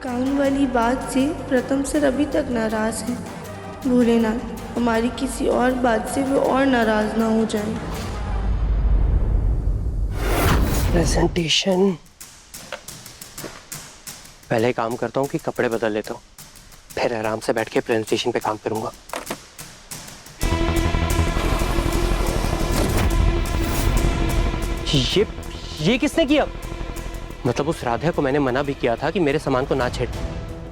काम वाली बात से प्रथम सर अभी तक नाराज हैं। भोलेनाथ हमारी किसी और बात से वो और नाराज ना हो जाए। प्रेजेंटेशन पहले काम करता हूँ कि कपड़े बदल लेता हूँ, फिर आराम से बैठ के प्रेजेंटेशन पे काम करूंगा। ये किसने किया? मतलब उस राधा को मैंने मना भी किया था कि मेरे सामान को ना छेड़,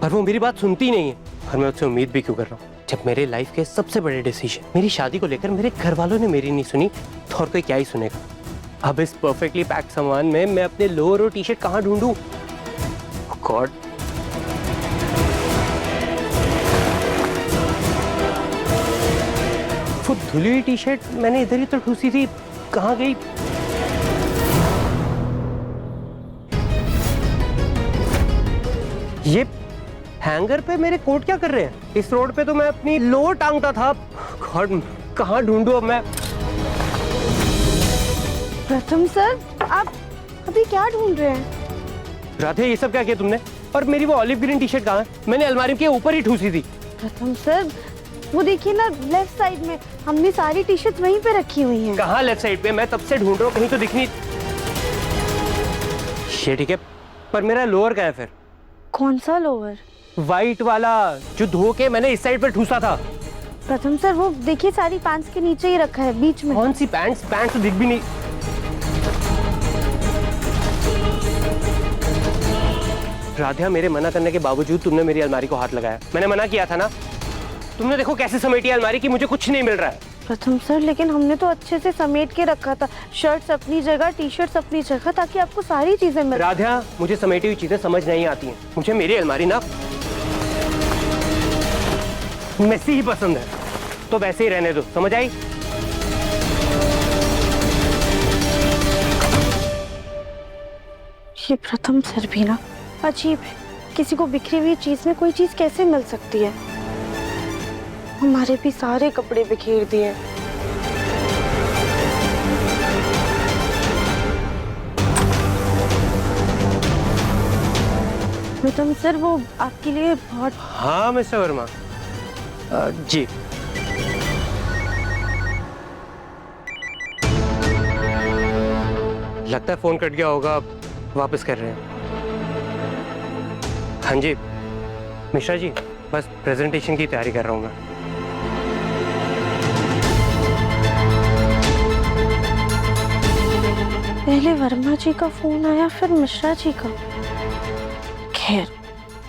पर वो मेरी बात सुनती नहीं है। और मैं उससे उम्मीद भी क्यों कर रहा हूँ, जब मेरे लाइफ के सबसे बड़े डिसीजन मेरी शादी को लेकर मेरे घर वालों ने मेरी नहीं सुनी तो और कोई क्या ही सुनेगा। अब इस परफेक्टली पैक्ड सामान में मैं अपने लोअर और टी शर्ट कहाँ ढूंढूं? गॉड, वो धुली हुई टी शर्ट मैंने इधर ही तो ठूसी थी, कहाँ गई? ये हैंगर पे मेरे कोट क्या कर रहे हैं? इस रोड पे तो मैं अपनी लोअर टांगता था। गॉड, कहाँ ढूंढूं अब मैं? प्रथम सर आप अभी क्या ढूंढ रहे हैं? राधे ये सब क्या किया तुमने? और मेरी वो ऑलिव ग्रीन टी शर्ट कहाँ है? मैंने अलमारी के ऊपर ही ठूसी थी। प्रथम सर वो देखिए ना लेफ्ट साइड में, हमने सारी टी शर्ट वहीं पे रखी हुई हैं। कहाँ लेफ्ट साइड पे? मैं तब से ढूंढ रहा हूँ, कहीं तो दिख नहीं। ये ठीक है, पर मेरा लोअर कहाँ है फिर? कौन सा लोअर? वाइट वाला जो धो के मैंने इस साइड पे ठूसा था। प्रथम सर वो देखिए सारी पैंट्स के नीचे ही रखा है, बीच में। कौन सी पैंट्स? पैंट्स तो दिख भी नहीं। राधिया, मेरे मना करने के बावजूद तुमने मेरी अलमारी को हाथ लगाया। मैंने मना किया था ना। तुमने देखो कैसे समेटी अलमारी की, मुझे कुछ नहीं मिल रहा है। प्रथम सर लेकिन हमने तो अच्छे से समेट के रखा था, शर्ट्स अपनी जगह, टी शर्ट्स अपनी जगह, ताकि आपको सारी चीजें मिल। राधिया, मुझे समेटी हुई चीजें समझ नहीं आती हैं। मुझे मेरी अलमारी ना मेसी ही पसंद है, तो वैसे ही रहने दो, समझ आई? ये प्रथम सर भी ना अजीब है, किसी को बिखरी हुई चीज में कोई चीज कैसे मिल सकती है? हमारे भी सारे कपड़े बिखेर दिए। प्रथम सर वो आपके लिए बहुत। हाँ मिस्टर वर्मा जी। लगता है फोन कट गया होगा, वापस कर रहे हैं। हाँ जी मिश्रा जी, बस प्रेजेंटेशन की तैयारी कर रहा हूँ मैं। पहले वर्मा जी का फोन आया, फिर मिश्रा जी का। खैर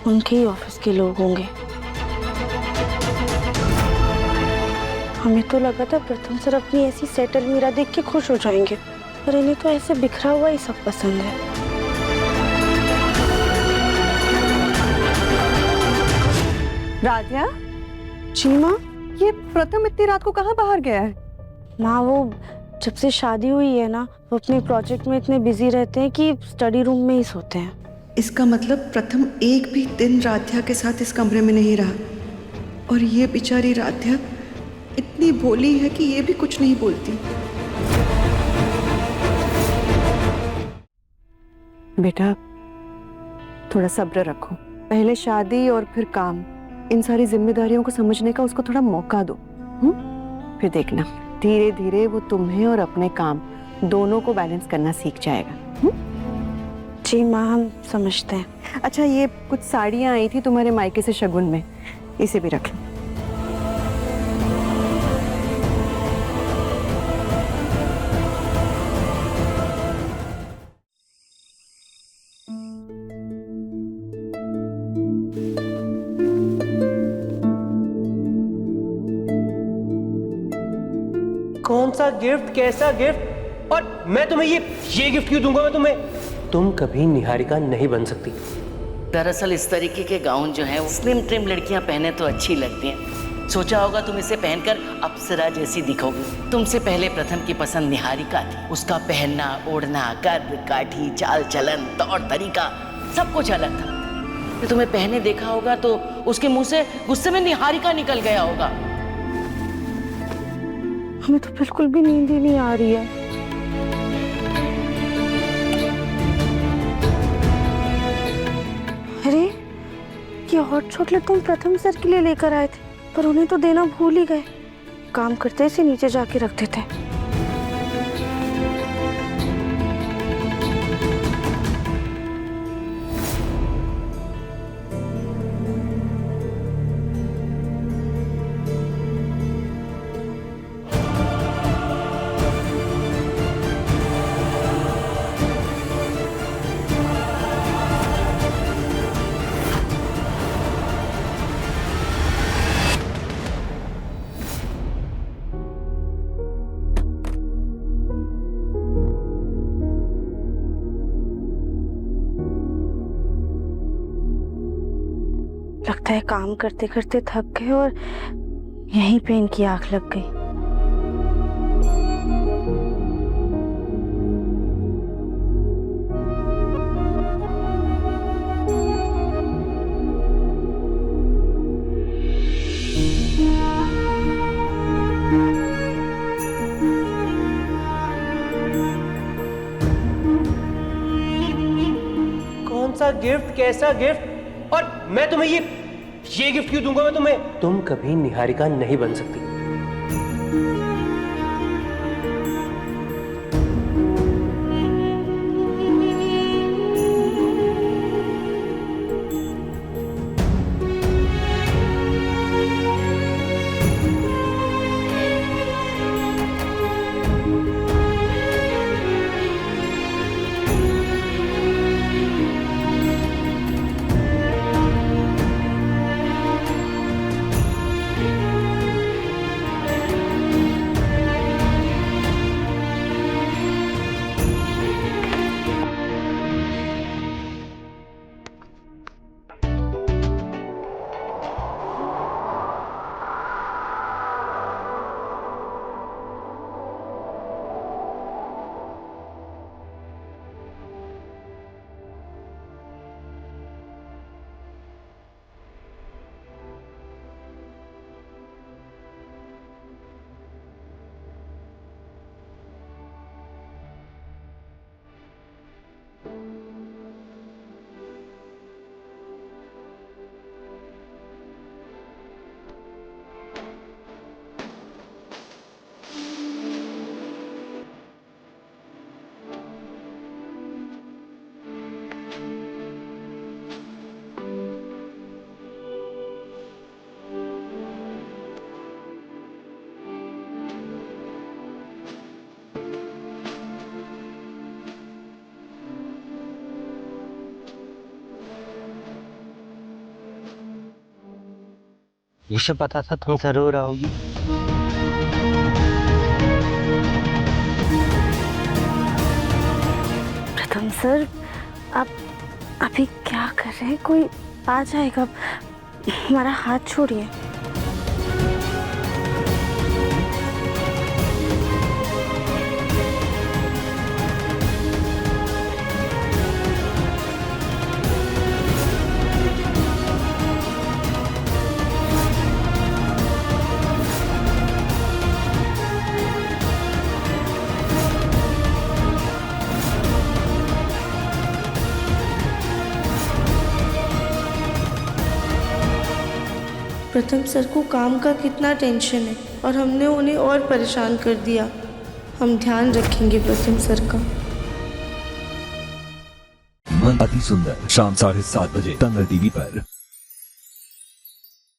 उनके ही ऑफिस के लोग होंगे। हमें तो लगा था प्रथम सर अपनी ऐसी सेटल मीरा देख के खुश हो जाएंगे, पर इन्हें तो ऐसे बिखरा हुआ ही सब पसंद है। राधिया, जी माँ। ये प्रथम इतनी रात को कहाँ बाहर गया है? माँ वो जब से शादी हुई है ना, वो अपने प्रोजेक्ट में इतने बिजी रहते हैं कि स्टडी रूम में ही सोते हैं। इसका मतलब प्रथम एक भी दिन राध्या के साथ इस कमरे में नहीं रहा, और ये बेचारी राध्या इतनी भोली है कि ये भी कुछ नहीं बोलती। बेटा थोड़ा सब्र रखो, पहले शादी और फिर काम, इन सारी जिम्मेदारियों को समझने का उसको थोड़ा मौका दो। फिर देखना धीरे धीरे वो तुम्हें और अपने काम दोनों को बैलेंस करना सीख जाएगा। जी माँ हम समझते हैं। अच्छा, ये कुछ साड़ियाँ आई थी तुम्हारे मायके से शगुन में, इसे भी रख लो। कौन सा गिफ्ट, कैसा गिफ्ट? और मैं तुम्हें ये गिफ्ट क्यों दूंगा मैं तुम्हें? तुम कभी निहारिका नहीं बन सकती। दरअसल इस तरीके के गाउन जो हैं स्लिम ट्रिम लड़कियां पहने तो अच्छी लगती हैं। सोचा होगा तुम इसे पहनकर अप्सरा जैसी दिखोगी। तुमसे पहले प्रथम की पसंद निहारिका थी। उसका पहनना, ओढ़ना, कद काठी, चाल चलन, तौर तरीका सब कुछ अलग था। तो तुम्हें पहने देखा होगा तो उसके मुंह से गुस्से में निहारिका निकल गया होगा। हमें तो बिल्कुल भी नींद ही नहीं आ रही है। हॉट चॉकलेट तुम प्रथम सर के लिए लेकर आए थे, पर उन्हें तो देना भूल ही गए। काम करते इसे नीचे जाके रख देते। लगता है काम करते करते थक गए और यहीं पे इनकी आंख लग गई। कौन सा गिफ्ट, कैसा गिफ्ट? और मैं तुम्हें ये गिफ्ट क्यों दूंगा मैं तुम्हें? तुम कभी निहारिका नहीं बन सकती। ये सब पता था तुम जरूर आओगी। प्रथम सर, आप अभी क्या कर रहे हैं? कोई आ जाएगा, हमारा हाथ छोड़िए। प्रथम सर को काम का कितना टेंशन है और हमने उन्हें और परेशान कर दिया। हम ध्यान रखेंगे प्रथम सर का। मन अति सुंदर शाम 7:30 बजे तंग टीवी पर।